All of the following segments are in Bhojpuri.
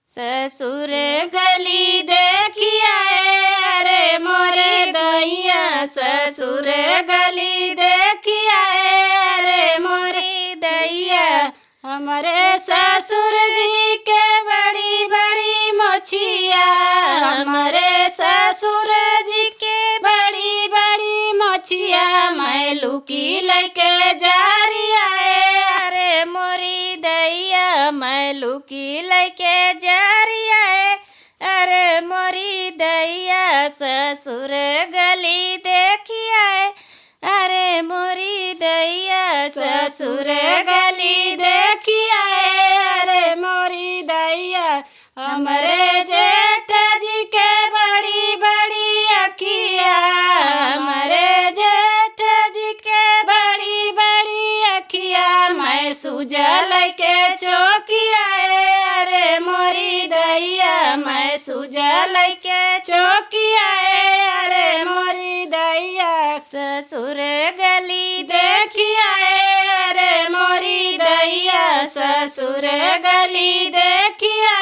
ससुर गली देखिया अरे मोरे दैया। ससुर गली देखिया अरे मोरे दैया। हमारे ससुर जी के बड़ी बड़ी मोछिया। हमारे ससुर जी के बड़ी बड़ी मोछिया। मैं लुकी लेके जा रिया अरे मोरी दैया। मैं लुकी लेके जा रिया अरे मोरी दैया। ससुर गली देखिया अरे मोरी दैया। ससुर गली देखिया अरे मोरी दैया। हमरे जेठ जी के बड़ी बड़ी अखिया। हमरे जेठ जी के बड़ी बड़ी अखिया। मैं सुजल के चौकिया अरे मोरी दैया। मैं सुजल के चौकिया अरे मोरी दैया। ससुर गली देखिया अरे मोरी दैया। ससुर गली देखिया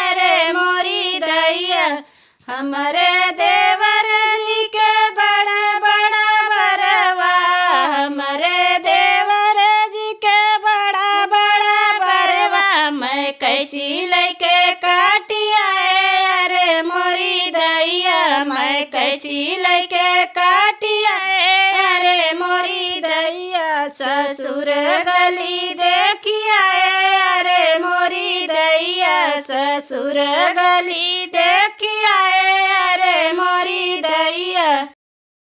अरे मोरी दैया। हमारे देवर जी के बड़ा बड़ा बरवा। हमारे देवर जी के बड़ा बड़ा बरवा। मैं कैची लेके काटिया अरे मोरी दैया। मैं कैची लेके काटिया अरे मोरी दैया। ससुर गली देखिया अरे मोरी दैया। ससुर गली देखिया अरे मोरी दैया।